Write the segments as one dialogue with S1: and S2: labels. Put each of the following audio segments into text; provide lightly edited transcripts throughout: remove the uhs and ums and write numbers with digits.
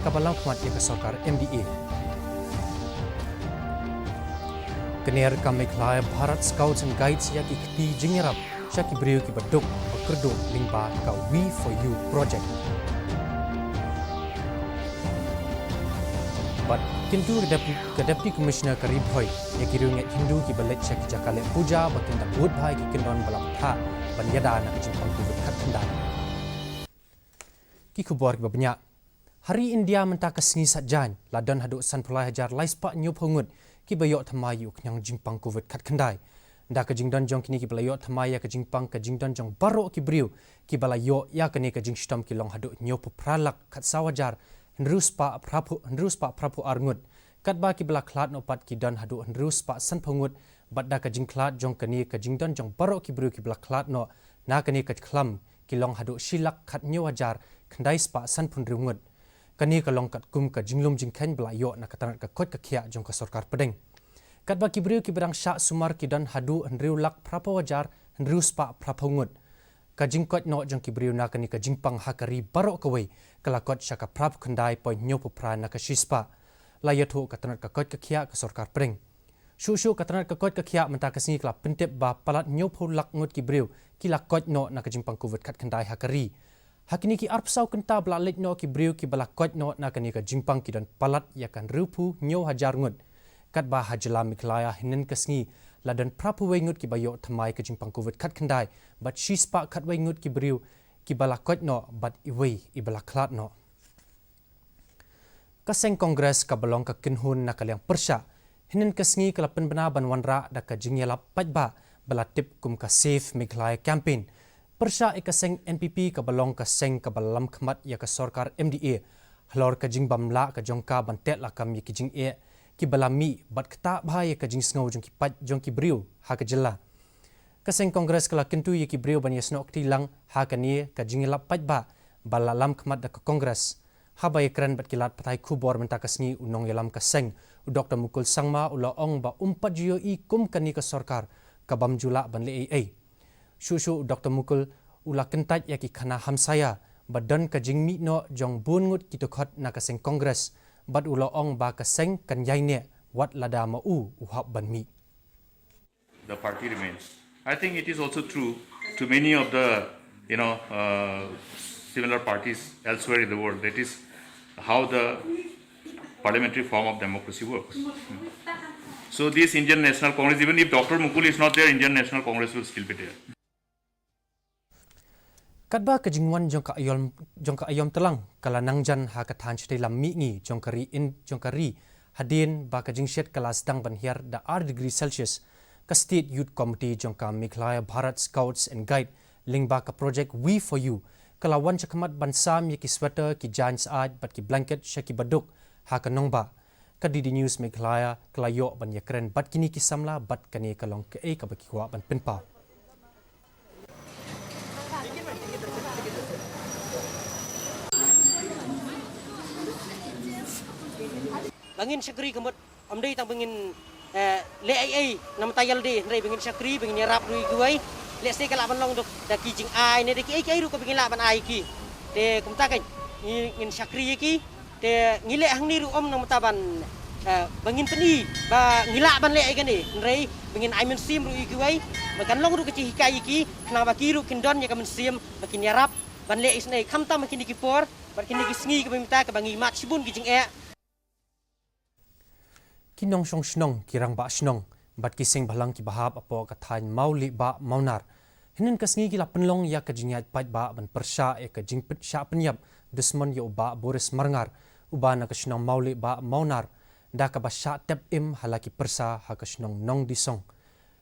S1: Kabalang Khmat Yaka Sarkar MDA. Kener Kamekhlaya Bharat Scouts and Guides Yaki Kti Jingerap Shaki Brio Ki Baduk Bakurdo Lingba Ka We For You Project. But Kintu Deputy Commissioner Karib Hoy Yaki Riungat Hindu Ki Balet Shaki Jakale Puja Bakinda Bud Bhai Ki Kindon Balaptha Banyada Nak Jimpang Kugut Khatandai. Ki Kubor Ki Babnya Hari India mentaka sengi satjan ladan haduk san pulai hajar laispa nyup hungut ki bayok thamayu knyang jingpang covid khat khandai nda ka jingdon jong kini ki balayok thamaya ka jingpang ka jingdon jong baro ki briu ki balayok ya kani ka jingstom ki long haduk nyup pralak khat sawajar hendruspa prapu arngut katba ki bala khlat no pat ki don haduk hendruspa san phungut badda ka jingkhlat jong kani ka jingdon jong baro ki briu ki bala khlat no na kani ka khlam ki long haduk silak khat nyawajar khandai spa san phunrungut kani ka long kat kum ka jinglum jingkhan bla yo na katanat ka kot ka khia jong ka sarkar pedeng katba ki briu ki berang sha sumar ki dan hadu hendriu lak prapo wajar hendriu spa prapongut ka jingkot no jong ki briu na kani ka jingpang hakari barok kawai kala kot sha ka prap khandai point nyopu pra na ka shispa la yathu katanat ka kot ka khia ka sarkar pedeng shu katanat ka kot ka khia menta ka singi kla pintep ba palat nyopu lak ngut ki briu ki la kot no na ka jingpang kuwet khat khandai hakari Hakini ki arpsau kenta bala lek no ki briu ki bala kot no na kani ka jingpang ki dan palat yakan rupu nyo hajar ngut kat ba hajla miklaya hinen kasngi ladan prapu wengut ki bayo thamai ka jingpang kuwet khat khandai but shispa khat wengut ki briu ki bala kot no but iwei I bala klat no kaseng kongres ka balong ka kinhun na kalyang persya hinen kasngi kala penbena banwanra da ka jingyala patba bala tip kum ka safe miklaya campaign Persya ikaseng NPP ka balong ka seng ka balam khmat ya ka sarkar MDA halor ka jingbam la ka jongka bantet la kam ki jing e ki balami bat kta bhai ka jing sngo jong ki pat jong ki briu ha ka jilla ka seng kongres kala kintu ye ki briu ban yasno okti lang ha ka ni ka jing la pat ba balalam khmat da ka kongres ha ba ekran bat kilat patai khubor menta ka sngi unong yalam ka seng Dr Mukul Sangma ula ong ba umpat jiyo I kum kani ka sarkar ka bamjula ban le ai Shushu Dr. Mukul ula kentat yaki khana hamsaya badan ka jingmi no jong bungut kitokhat na kaseng kongres bad ula ong ba kaseng kan yaine wat lada ma uhab banmi.
S2: The party remains. I think it is also true to many of the similar parties elsewhere in the world. That is how the parliamentary form of democracy works. So this Indian National Congress, even if Dr. Mukul is not there, Indian National Congress will still be there.
S1: Kadba ka jingwan jong ka ayom telang kala nangjan ha ka than chite lam mi ngi jong kari hadin ba ka jingset kala sedang ban hiar da 8 degree Celsius ka state youth committee jong ka Meghalaya Bharat Scouts and Guide lingba ka project We For You kala wan chakmat ban sam ye ki sweater ki jans aj bat ki blanket shaki baduk ha ka nongba ka DD News Meghalaya kala yo ban yakren bat kini ki samla bat kani kalong ke ka ba ki kwa ban pinpa
S3: Bangin syakri kemut amdai tang bangin le ai nam tayal de ndai bangin syakri bangin rap rui guai le se kala ban long dok da ki jing ai ne de ki ai ru ko bangin la ban ai ki te kum ta kan ngin syakri ki te ngile hang ni ru om nam ta ban bangin peni ba ngila ban le ai kan ni ndai bangin ai men sim rui guai makan long ru ke ci hikai ki na ba ki ru kin don ya ka men sim makin rap ban le is nei kham ta makin ki por ban kin ki sngi ke bangin ta ka bangi mat sibun ki jing
S1: Kinong song snong kirang ba snong bat kising balang ki bahab apo ka thain mauli ba maunar hinin kasngi ki lapenlong ya ka jingyat pat ba ban persya e ka jingpit sya penyap dusman yo ba Boris Marngar uba na ka snong mauli ba maunar da ka ba sya tep im halaki persa ha ka snong nong disong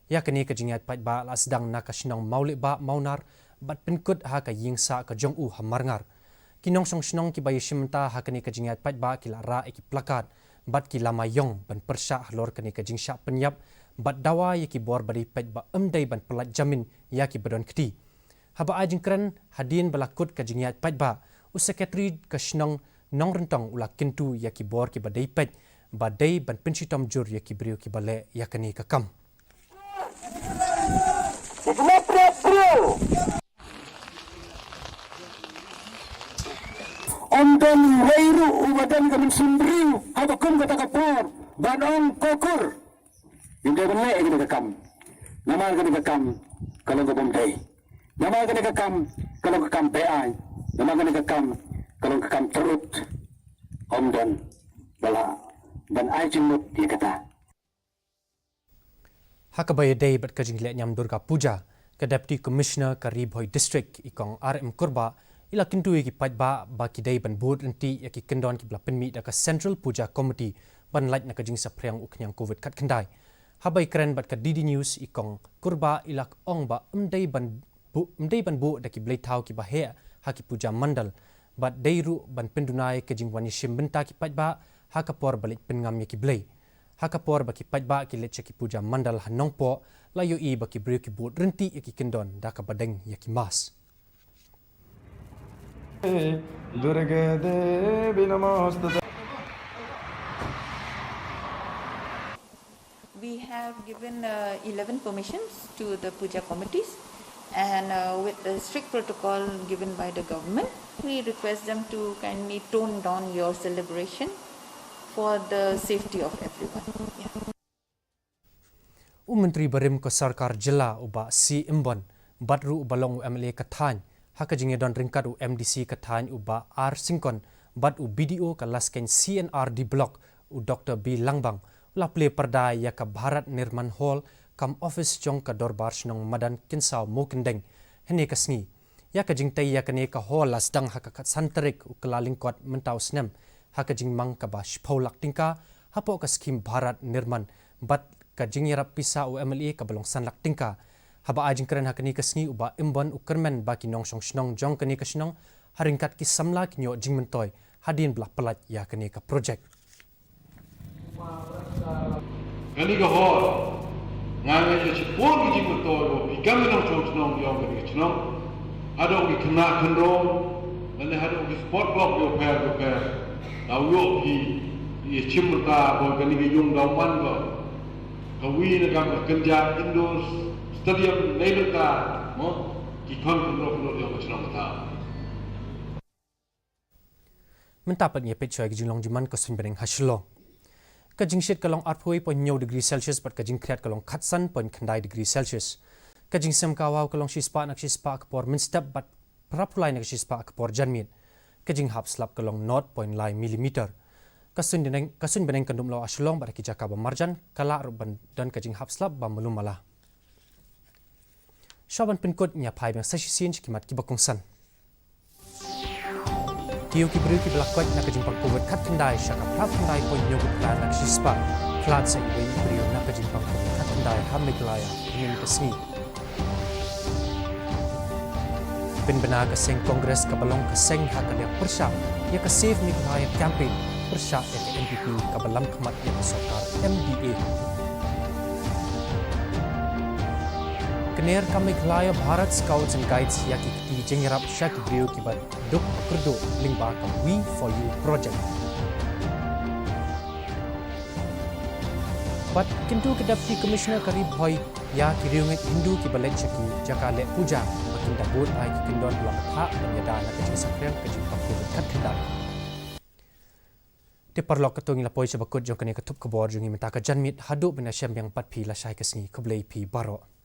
S1: ya kani ka jingyat pat ba la sedang na ka snong mauli ba maunar bat penkut ha ka yingsa ka jong ha Marngar kinong song snong ki bayishimta ha kani ka jingyat pat ba ki la ra e ki plakat bat ki lama yong ban persya halor kani ka jingsya penyap bat dawa ya ki bor bari pet ba emdai ban pelat jamin ya ki badon keti haba ajing kran hadin balakut ka jingyat pat ba u secretary ka snong nong rentong ula kintu ya ki bor ki badai pet badai ban pensitom jur ya ki briu ki bale ya kani ka kam
S4: Omdan wairu ubadan kamin sumbriu habakum kata kapur banong kokur. Hindi balik kini kakam. Nama kini kakam kalau ke Bombay. Nama kini kakam kalau kakam PI. Nama kini kakam kalau kakam terut. Omdan bala dan ai jimut dia kata.
S1: Hakabaya day bat kajing le nyam Durga Puja ke Deputy Commissioner ka Ribhoi District ikong RM Kurba ila kintu ki pajba ba ki day ban board enti ya ki kendon ki blapen mi da ka Central Puja Committee ban lait na kajing sa priang uknyang COVID kat kendai. Habai keren bat ka DD News ikong Kurba ilak ong ba mday ban bu da ki blay tau ki bahe haki puja mandal bat dayru ban pendunai kajing wani shimbenta ki pajba hakapor balik pengam ya ki blay. Hakapor baki pajba ki leche ki puja mandal hanong po layo i baki brio ki board renti ya ki kendon da ka badeng ya ki mas.
S5: We have given 11 permissions to the puja committees, and with the strict protocol given by the government, we request them to kindly tone down your celebration for the safety of everyone. Yeah.
S1: Menteri Barim ko Sarkar Jila uba si Imbon batru ubalong MLA Kathan hakajing don ringkat u MDC Kathan uba R Singkon bat u BDO ka lasken CNR di block u Dr. B Langbang laple perda ya ka Bharat Nirman Hall kam office jong ka dorbar snong madan kinsau mokendeng hene kasngi ya kajing tay ya kane ka hall asdang hakakat santarik u kalalingkot mentau snem hakajing mang ka ba shpaulak tingka hapo ka skim Bharat Nirman bat kajing yarap pisa u MLA ka balong sanlak tingka haba ajing keren hakani kasngi uba Imbon u kermen baki nong song snong jong kane kasnong haringkat ki samla kinyo jing mentoy hadin belah pelat ya kane ka project
S6: Kani ka hor ngai ya chipor ki jing mentoy bo bigam nong song snong jong kane kasnong ado ki kena kendo dan ado ki sport block yo pair tau yo ki ye chimta bo kani ki yung dong man ko kawi na kam kerja indoor stadium neilta mo ki kon kon yo kasnong ta
S1: mentapat ye pechoi jinglong jiman ko sunbereng hashlo kajing shit kalong arpoi po 9 degree Celsius pat kajing kriat kalong khatsan point khandai degree Celsius kajing sem kawaw kalong shispa nak shispa akpor min step bat prapulai nak shispa akpor janmit kajing hap slap kalong 0.9 millimeter kasun beneng kandum lo aslong bat ki jaka ba marjan kala ruban dan kajing hap slap ba malumala shaban pinkot nya phai bang sashisin kimat ki bakongsan Tiyo ki beriu ki belakot nak kajing pangkuwet kat kendai syaka prap kendai poin nyogut plan nak sispa klat sa iwe beriu nak kajing pangkuwet kat kendai hamik laya ingin kesni Penbena keseng kongres kabalong keseng hakaliak persya ya ke save mik laya campaign persya ya ke NPP kabalam kemat ya ke sokar MDA Kener kami kelaya Bharat Scouts and Guides ya ki jengerap syak beriu ki bat duk kerdo lingba ka We For You project. Bat kintu ke Deputy Commissioner Karib Hoi ya ki riunget Hindu ki balet syaki jaka le puja bakin dabut ai ki kindon bela patha dan yada na ke sakren ke jumpa ku kat kendai. Te parlok ketung la poi sebakut jong kene ketup kebor jungi minta ka janmit hadu bena syam yang 4 pi la syai kesni keblei pi baro.